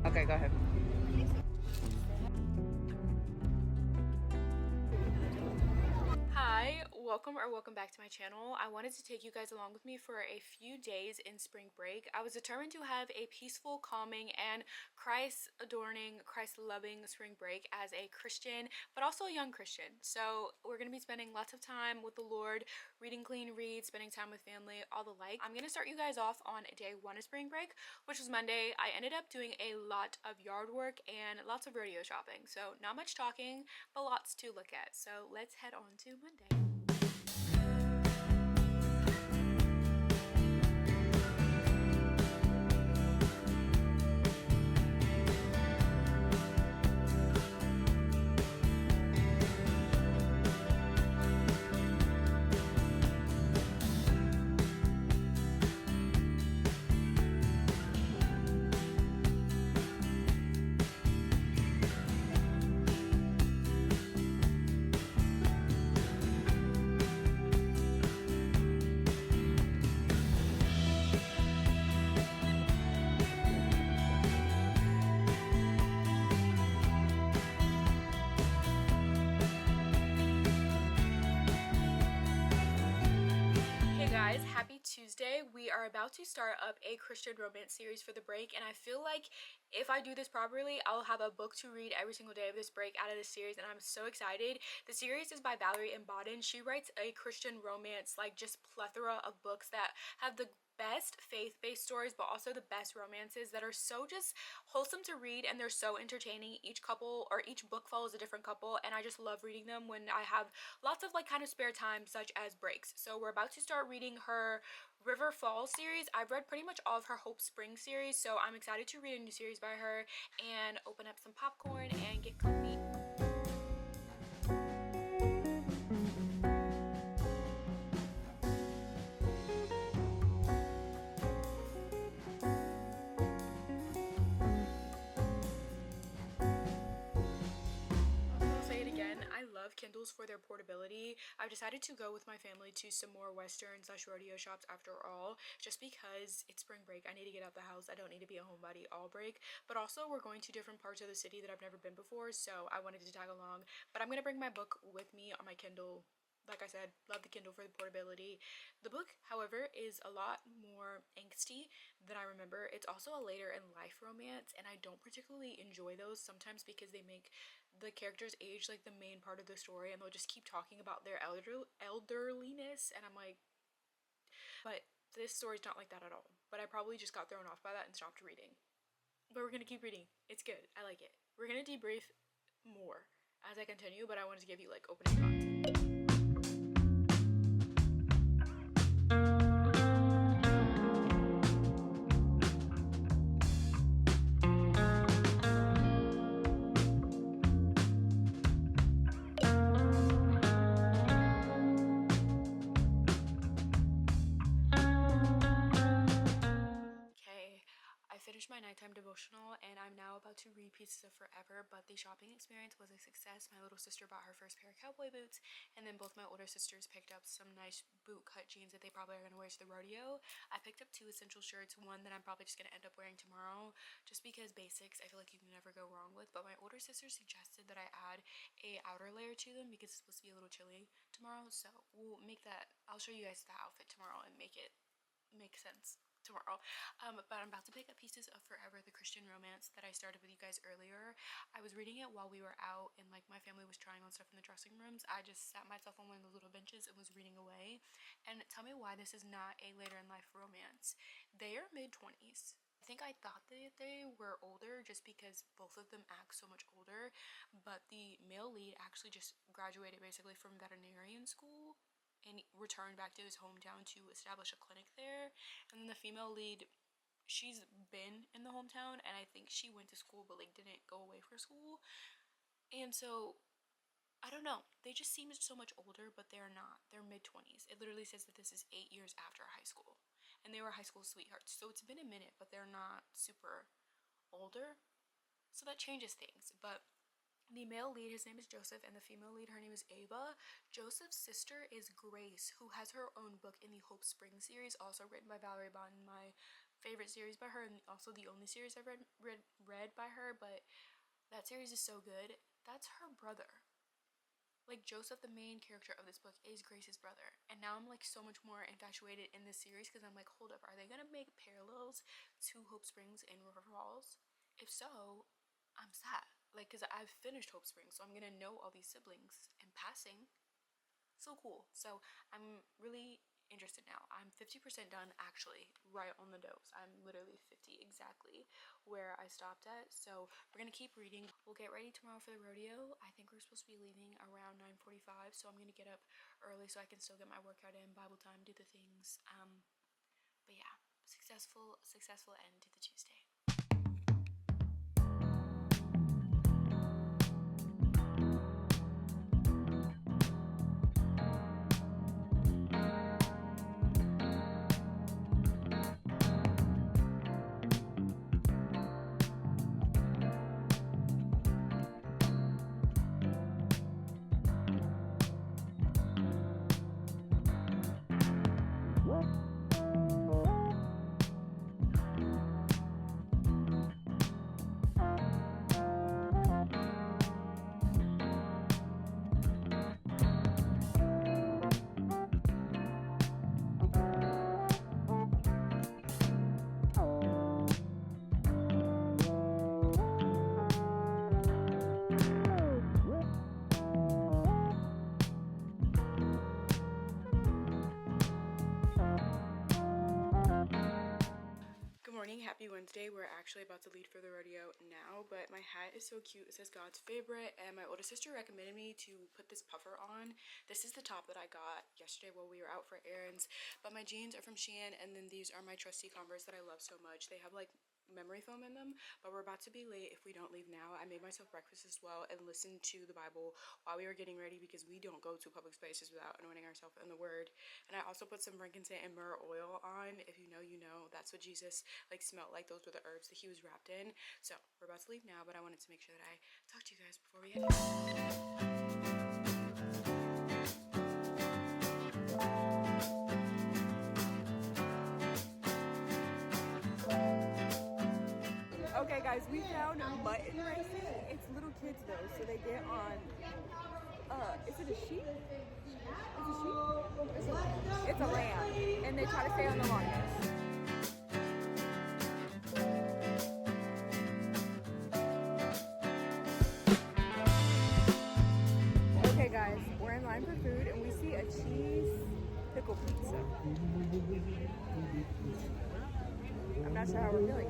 Okay, go ahead. Hi, welcome back to my channel. I wanted to take you guys along with me for a few days in spring break. I was determined to have a peaceful, calming, and Christ-adorning, Christ-loving spring break as a Christian, but also a young Christian. So we're going to be spending lots of time with the Lord, reading clean reads, spending time with family, all the like. I'm going to start you guys off on day one of spring break, which was Monday. I ended up doing a lot of yard work and lots of rodeo shopping. So not much talking, but lots to look at. So let's head on to Monday. Guys, happy Tuesday. We are about to start up a Christian romance series for the break, and I feel like if I do this properly, I'll have a book to read every single day of this break out of this series, and I'm so excited. The series is by 𝚘𝚘 She writes a Christian romance, like just plethora of books that have the best faith-based stories, but also the best romances that are so just wholesome to read, and they're so entertaining. Each couple or each book follows a different couple, and I just love reading them when I have lots of like kind of spare time, such as breaks. So we're about to start reading her River Falls series. I've read pretty much all of her Hope Spring series, so I'm excited to read a new series by her and open up some popcorn and get comfy. I love Kindles for their portability. I've decided to go with my family to some more Western/rodeo shops after all, just because it's spring break. I need to get out the house. I don't need to be a homebody all break, but also we're going to different parts of the city that I've never been before, so I wanted to tag along. But I'm gonna bring my book with me on my Kindle. Like I said, love the Kindle for the portability. The book, however, is a lot more angsty than I remember. It's also a later in life romance, and I don't particularly enjoy those sometimes because they make the characters age like the main part of the story, and they'll just keep talking about their elderliness, and I'm like, but this story's not like that at all. But I probably just got thrown off by that and stopped reading. But we're gonna keep reading. It's good. I like it. We're gonna debrief more as I continue, but I wanted to give you like opening thoughts. Finished my nighttime devotional, and I'm now about to read Pieces of Forever. But the shopping experience was a success. My little sister bought her first pair of cowboy boots, and then both my older sisters picked up some nice boot cut jeans that they probably are going to wear to the rodeo. I picked up 2 essential shirts, one that I'm probably just going to end up wearing tomorrow, just because basics I feel like you can never go wrong with. But my older sister suggested that I add a outer layer to them because it's supposed to be a little chilly tomorrow, so we'll make that. I'll show you guys the outfit tomorrow and make it make sense tomorrow. But I'm about to pick up Pieces of Forever, the Christian romance that I started with you guys earlier. I was reading it while we were out, and like my family was trying on stuff in the dressing rooms. I just sat myself on one of the little benches and was reading away. And tell me why this is not a later in life romance. They are mid-20s. I think I thought that they were older just because both of them act so much older, but the male lead actually just graduated basically from veterinarian school and returned back to his hometown to establish a clinic there. And then the female lead, she's been in the hometown, and I think she went to school but like didn't go away for school. And so I don't know, they just seem so much older, but they're not. They're mid-20s. It literally says that this is 8 years after high school, and they were high school sweethearts, so it's been a minute, but they're not super older, so that changes things. But the male lead, his name is Joseph, and the female lead, her name is Ava. Joseph's sister is Grace, who has her own book in the Hope Spring series, also written by 𝚘𝚘 my favorite series by her, and also the only series I've read by her, but that series is so good. That's her brother. Like, Joseph, the main character of this book, is Grace's brother. And now I'm like so much more infatuated in this series because I'm like, hold up, are they gonna make parallels to Hope Springs and River Falls? If so, I'm sad. Like, because I've finished Hope Springs, so I'm gonna know all these siblings in passing. So cool. So I'm really interested now. I'm 50% done, actually, right on the dose. I'm literally 50 exactly where I stopped at. So we're gonna keep reading. We'll get ready tomorrow for the rodeo. I think we're supposed to be leaving around 9:45, so I'm gonna get up early so I can still get my workout in, Bible time, do the things. But yeah, successful end to the Tuesday. Happy Wednesday. We're actually about to leave for the rodeo now, but my hat is so cute. It says God's favorite, and my older sister recommended me to put this puffer on. This is the top that I got yesterday while we were out for errands, but my jeans are from Shein, and then these are my trusty Converse that I love so much. They have like memory foam in them, but we're about to be late if we don't leave now. I made myself breakfast as well and listened to the Bible while we were getting ready because we don't go to public spaces without anointing ourselves in the word. And I also put some frankincense and myrrh oil on. If you know, you know. That's what Jesus like smelled like. Those were the herbs that he was wrapped in. So we're about to leave now, but I wanted to make sure that I talk to you guys before we head out. Okay guys, we found mutton racing. It's little kids though, so they get on, is it a sheep? It's a sheep? It's a lamb. And they try to stay on the longest. Okay guys, we're in line for food and we see a cheese pickle pizza. I'm not sure how we're feeling.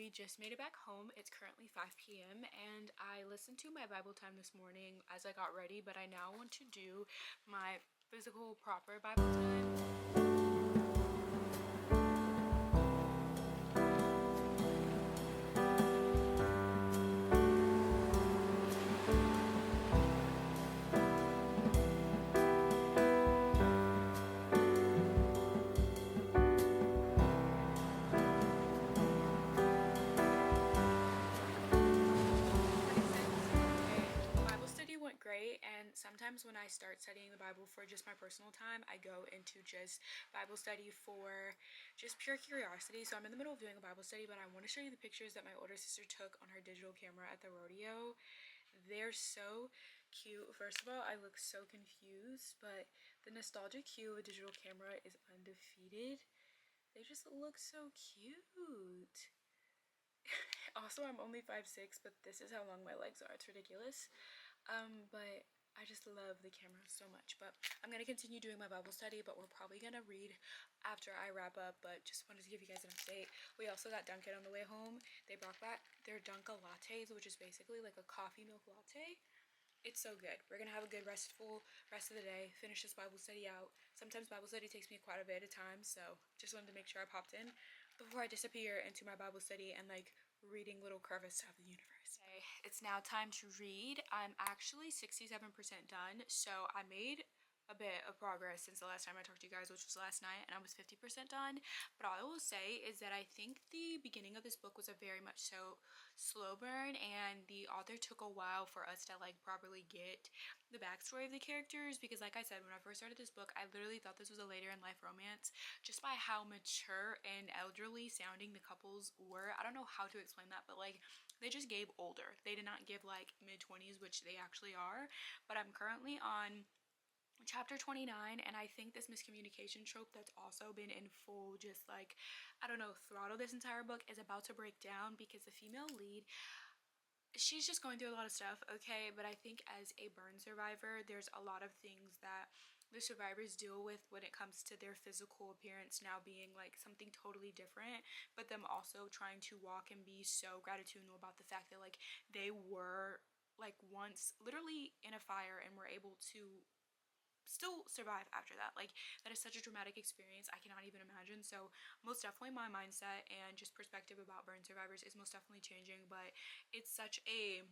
we just made it back home. It's currently 5 p.m. and I listened to my Bible time this morning as I got ready, but I now want to do my physical proper Bible time. Great, and sometimes when I start studying the Bible for just my personal time, I go into just Bible study for just pure curiosity. So I'm in the middle of doing a Bible study, but I want to show you the pictures that my older sister took on her digital camera at the rodeo. They're so cute. First of all, I look so confused, but the nostalgic hue of a digital camera is undefeated. They just look so cute. Also, I'm only 5'6", but this is how long my legs are. It's ridiculous. But I just love the camera so much. But I'm going to continue doing my Bible study, but we're probably going to read after I wrap up. But just wanted to give you guys an update. We also got Dunkin' on the way home. They brought back their 𝚃𝚒𝚖𝚘𝚗𝚝, which is basically like a coffee milk latte. It's so good. We're going to have a good restful rest of the day, finish this Bible study out. Sometimes Bible study takes me quite a bit of time, so just wanted to make sure I popped in before I disappear into my Bible study and like reading little crevice of the universe. Okay, it's now time to read. I'm actually 67% done, so I made a bit of progress since the last time I talked to you guys, which was last night, and I was 50% done. But all I will say is that I think the beginning of this book was a very much so slow burn, and the author took a while for us to like properly get the backstory of the characters, because like I said, when I first started this book, I literally thought this was a later in life romance just by how mature and elderly sounding the couples were. I don't know how to explain that, but like they just gave older. They did not give like mid-20s, which they actually are. But I'm currently on chapter 29, and I think this miscommunication trope that's also been in full just like, I don't know, throttle this entire book is about to break down, because the female lead, she's just going through a lot of stuff, okay? But I think as a burn survivor, there's a lot of things that the survivors deal with when it comes to their physical appearance now being like something totally different, but them also trying to walk and be so gratitudinal about the fact that like they were like once literally in a fire and were able to still survive after that. Like that is such a dramatic experience, I cannot even imagine. So most definitely my mindset and just perspective about burn survivors is most definitely changing, but it's such a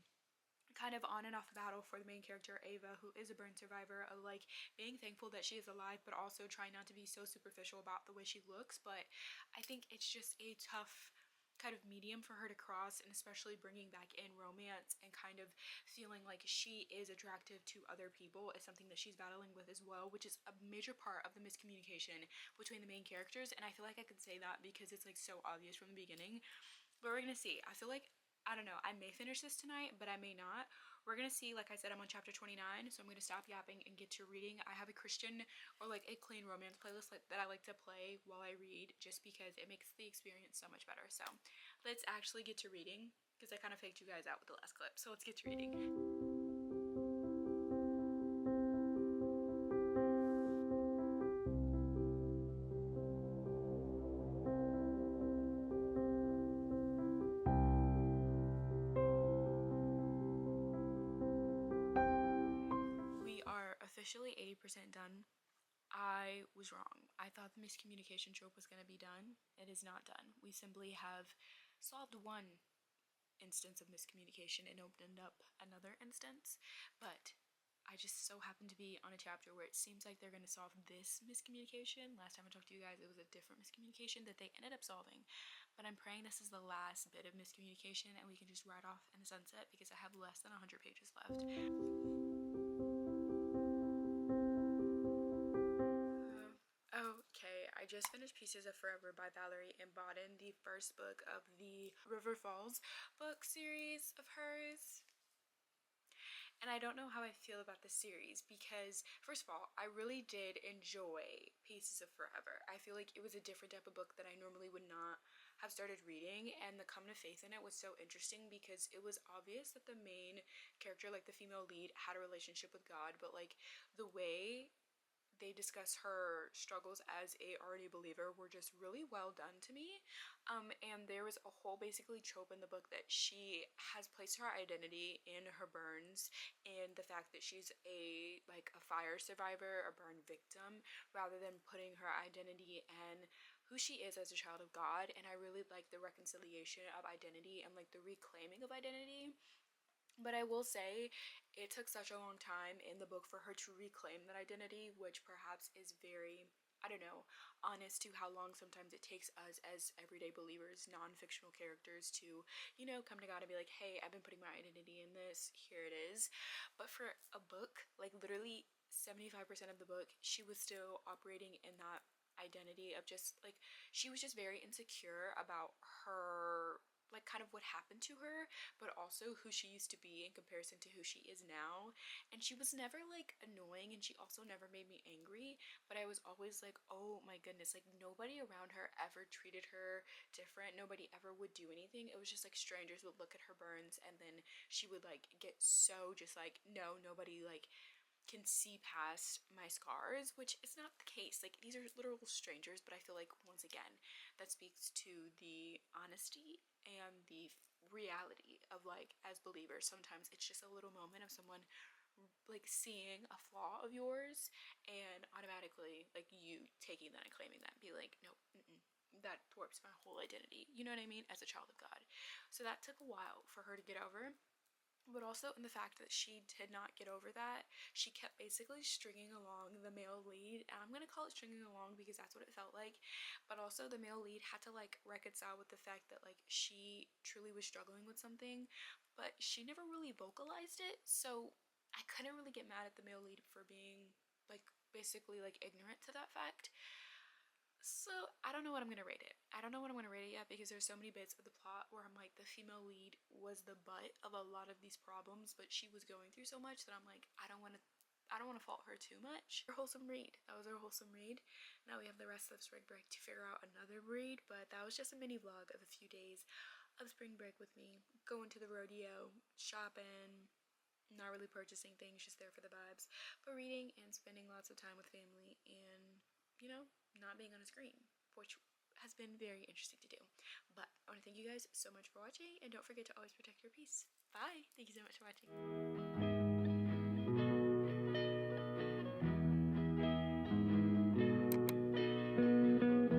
kind of on and off battle for the main character Ava, who is a burn survivor, of like being thankful that she is alive but also trying not to be so superficial about the way she looks. But I think it's just a tough kind of medium for her to cross, and especially bringing back in romance and kind of feeling like she is attractive to other people is something that she's battling with as well, which is a major part of the miscommunication between the main characters. And I feel like I could say that because it's like so obvious from the beginning, but we're gonna see. I feel like, I don't know, I may finish this tonight, but I may not. We're gonna see. Like I said, I'm on chapter 29, so I'm gonna stop yapping and get to reading. I have a Christian or like a clean romance playlist that I like to play while I read, just because it makes the experience so much better. So let's actually get to reading, because I kind of faked you guys out with the last clip. So let's get to reading. Officially 80% done. I was wrong. I thought the miscommunication trope was going to be done. It is not done. We simply have solved one instance of miscommunication and opened up another instance, but I just so happen to be on a chapter where it seems like they're going to solve this miscommunication. Last time I talked to you guys, it was a different miscommunication that they ended up solving, but I'm praying this is the last bit of miscommunication and we can just ride off in the sunset, because I have less than 100 pages left. Okay, I just finished Pieces of Forever by Valerie and Bodden, the first book of the River Falls book series of hers. And I don't know how I feel about this series, because first of all, I really did enjoy Pieces of Forever. I feel like it was a different type of book that I normally would not have started reading, and the come to faith in it was so interesting because it was obvious that the main character, like the female lead, had a relationship with God, but like the way they discuss her struggles as a already believer were just really well done to me. And there was a whole basically trope in the book that she has placed her identity in her burns and the fact that she's a fire survivor, a burn victim, rather than putting her identity in who she is as a child of God. And I really like the reconciliation of identity and like the reclaiming of identity. But I will say it took such a long time in the book for her to reclaim that identity, which perhaps is very, I don't know, honest to how long sometimes it takes us as everyday believers, non-fictional characters to, you know, come to God and be like, hey, I've been putting my identity in this, here it is. But for a book, like literally 75% of the book, she was still operating in that identity of just like, she was just very insecure about her, like kind of what happened to her, but also who she used to be in comparison to who she is now. And she was never like annoying, and she also never made me angry, but I was always like, oh my goodness, like nobody around her ever treated her different, nobody ever would do anything. It was just like strangers would look at her burns and then she would like get so just like, no, nobody like can see past my scars, which is not the case. Like these are literal strangers, but I feel like once again that speaks to the honesty and the reality of like, as believers, sometimes it's just a little moment of someone like seeing a flaw of yours and automatically like you taking that and claiming that and be like, no, that thwarts my whole identity, you know what I mean, as a child of God. So that took a while for her to get over, but also in the fact that she did not get over that. She kept basically stringing along the male lead, and I'm gonna call it stringing along because that's what it felt like, but also the male lead had to like reconcile with the fact that like she truly was struggling with something, but she never really vocalized it. So I couldn't really get mad at the male lead for being like basically like ignorant to that fact. So I don't know what I'm gonna rate it. I don't know what I'm gonna rate it yet because there's so many bits of the plot where I'm like, the female lead was the butt of a lot of these problems, but she was going through so much that I'm like, I don't want to fault her too much. Our wholesome read. That was our wholesome read. Now we have the rest of spring break to figure out another read, but that was just a mini vlog of a few days of spring break with me, going to the rodeo, shopping, not really purchasing things, just there for the vibes, but reading and spending lots of time with family and, you know, not being on a screen, which has been very interesting to do. But I want to thank you guys so much for watching, and don't forget to always protect your peace. Bye! Thank you so much for watching.